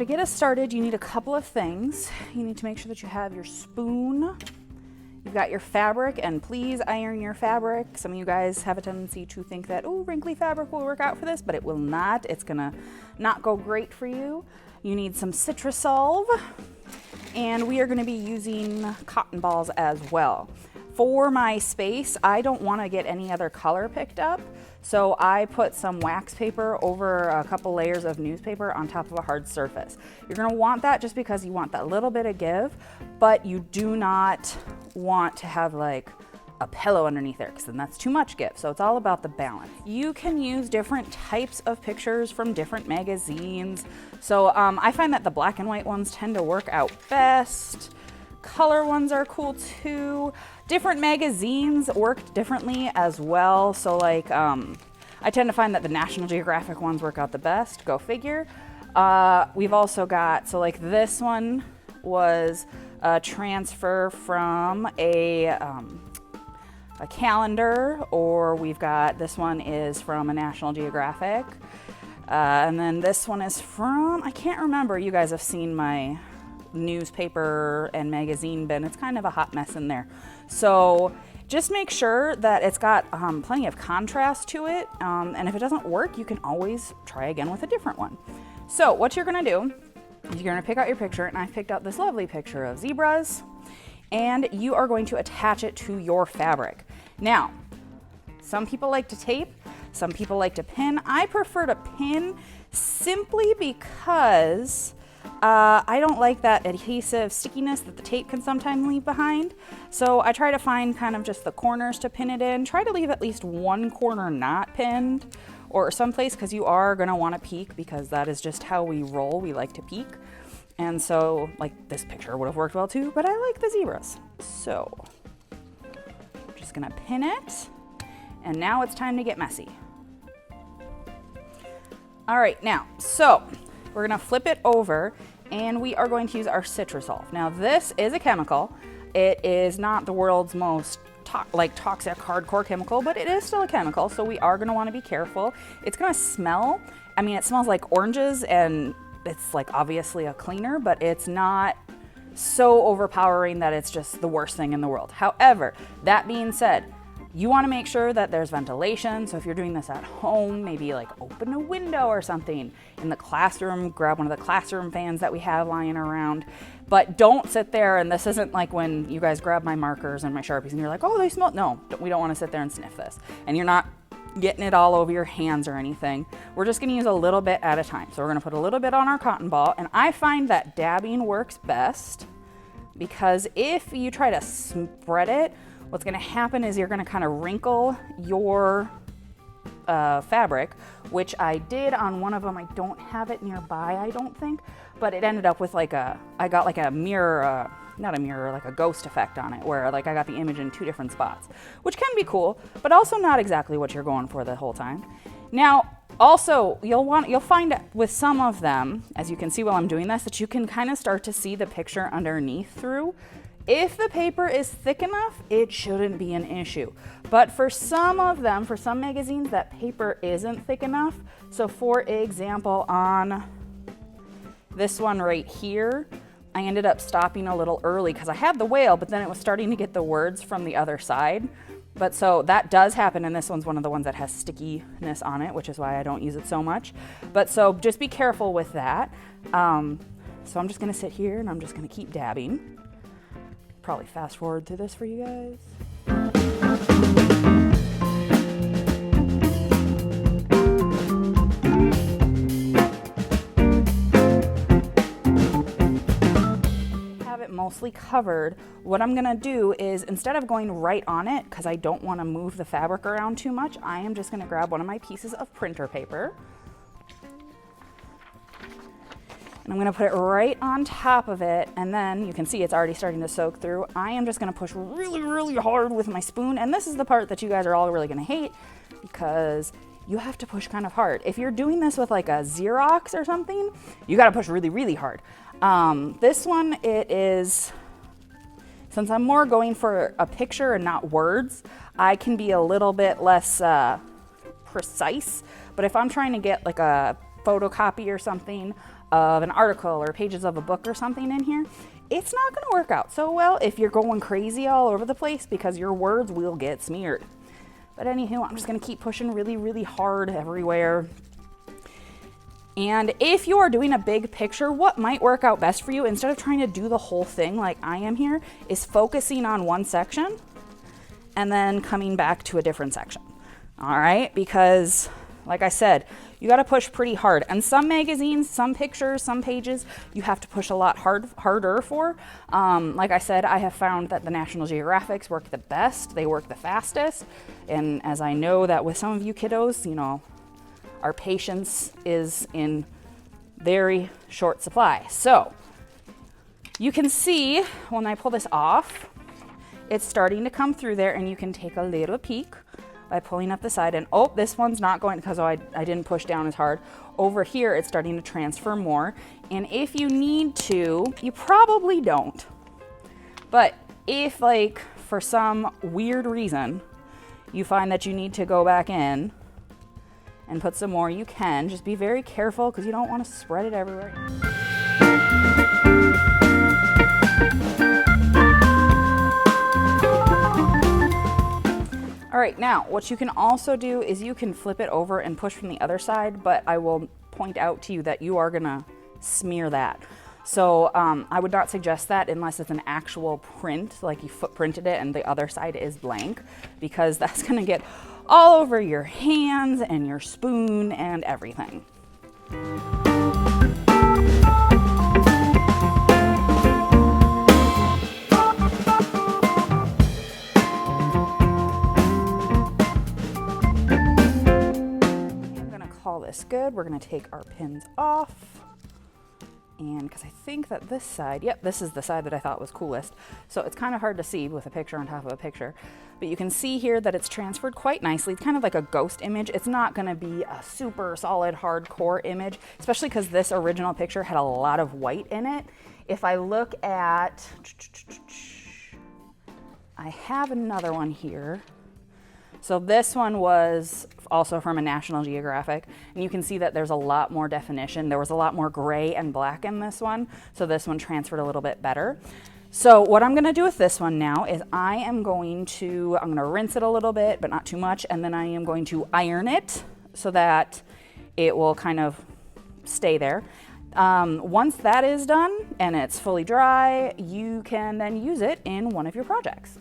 get us started, you need a couple of things. You need to make sure that you have your spoon. You've got your fabric, and please iron your fabric. Some of you guys have a tendency to think that, oh, wrinkly fabric will work out for this, but it will not. It's gonna not go great for you. You need some Citra Solv, and we are gonna be using cotton balls as well. For my space, I don't wanna get any other color picked up, so I put some wax paper over a couple layers of newspaper on top of a hard surface. You're gonna want that just because you want that little bit of give, but you do not want to have like a pillow underneath there, because then that's too much give. So it's all about the balance. You can use different types of pictures from different magazines. So I find that the black and white ones tend to work out best. Color ones are cool too. Different magazines work differently as well. So like, I tend to find that the National Geographic ones work out the best, go figure. We've also got, so like this one was a transfer from a calendar, or we've got, this one is from a National Geographic. And then this one is from, I can't remember, you guys have seen my newspaper and magazine bin. It's kind of a hot mess in there. So just make sure that it's got plenty of contrast to it. And if it doesn't work, you can always try again with a different one. So what you're gonna do is you're gonna pick out your picture, and I've picked out this lovely picture of zebras, and you are going to attach it to your fabric. Now, some people like to tape, some people like to pin. I prefer to pin simply because I don't like that adhesive stickiness that the tape can sometimes leave behind. So I try to find kind of just the corners to pin it in. Try to leave at least one corner not pinned, or someplace, because you are going to want to peek, because that is just how we roll. We like to peek. And so like this picture would have worked well too, but I like the zebras. So I'm just going to pin it. And now it's time to get messy. All right, now, so we're gonna flip it over, and we are going to use our Citra Solv. Now this is a chemical. It is not the world's most toxic hardcore chemical, but it is still a chemical, so we are gonna wanna be careful. It's gonna smell, I mean, it smells like oranges, and it's like obviously a cleaner, but it's not so overpowering that it's just the worst thing in the world. However, that being said, you want to make sure that there's ventilation. So if you're doing this at home, maybe like open a window or something. In the classroom, grab one of the classroom fans that we have lying around. But don't sit there, and this isn't like when you guys grab my markers and my Sharpies and you're like, oh, they smell. No, we don't want to sit there and sniff this. And you're not getting it all over your hands or anything. We're just going to use a little bit at a time. So we're going to put a little bit on our cotton ball. And I find that dabbing works best, because if you try to spread it, what's going to happen is you're going to kind of wrinkle your fabric, which I did on one of them. I don't have it nearby, I don't think, but it ended up with like I got like a mirror, not a mirror, like a ghost effect on it, where like I got the image in two different spots, which can be cool, but also not exactly what you're going for the whole time. Now, also, you'll find with some of them, as you can see while I'm doing this, that you can kind of start to see the picture underneath through. If the paper is thick enough, it shouldn't be an issue. But for some of them, for some magazines, that paper isn't thick enough. So for example, on this one right here, I ended up stopping a little early because I had the whale, but then it was starting to get the words from the other side. But so that does happen, and this one's one of the ones that has stickiness on it, which is why I don't use it so much. But so just be careful with that. So I'm just gonna sit here and I'm just gonna keep dabbing. Probably fast forward through this for you guys. Have it mostly covered. What I'm gonna do is, instead of going right on it, because I don't want to move the fabric around too much, I am just gonna grab one of my pieces of printer paper. And I'm gonna put it right on top of it, and then you can see it's already starting to soak through. I am just gonna push really, really hard with my spoon, and this is the part that you guys are all really gonna hate, because you have to push kind of hard. If you're doing this with like a Xerox or something, you gotta push really, really hard. This one, it is, since I'm more going for a picture and not words, I can be a little bit less precise. But if I'm trying to get like a photocopy or something of an article or pages of a book or something in here, it's not going to work out so well if you're going crazy all over the place, because your words will get smeared. But anywho, I'm just going to keep pushing really, really hard everywhere. And if you are doing a big picture, what might work out best for you, instead of trying to do the whole thing like I am here, is focusing on one section and then coming back to a different section. All right, because like I said, you got to push pretty hard. And some magazines, some pictures, some pages, you have to push a lot harder for. Like I said, I have found that the National Geographics work the best. They work the fastest. And as I know that with some of you kiddos, you know, our patience is in very short supply. So you can see when I pull this off, it's starting to come through there, and you can take a little peek by pulling up the side. And oh, this one's not going because I didn't push down as hard. Over here, it's starting to transfer more. And if you need to, you probably don't. But if, like, for some weird reason, you find that you need to go back in and put some more, you can. Just be very careful because you don't want to spread it everywhere. All right, now what you can also do is you can flip it over and push from the other side, but I will point out to you that you are gonna smear that. So I would not suggest that unless it's an actual print, like you footprinted it and the other side is blank, because that's gonna get all over your hands and your spoon and everything. I'm gonna call this good. We're gonna take our pins off. And because I think that this side, yep, this is the side that I thought was coolest. So it's kind of hard to see with a picture on top of a picture, but you can see here that it's transferred quite nicely. It's kind of like a ghost image. It's not going to be a super solid hardcore image, especially because this original picture had a lot of white in it. If I look at, I have another one here. So this one was also from a National Geographic, and you can see that there's a lot more definition. There was a lot more gray and black in this one, so this one transferred a little bit better. So what I'm gonna do with this one now is I'm gonna rinse it a little bit, but not too much, and then I am going to iron it so that it will kind of stay there. Once that is done and it's fully dry, you can then use it in one of your projects.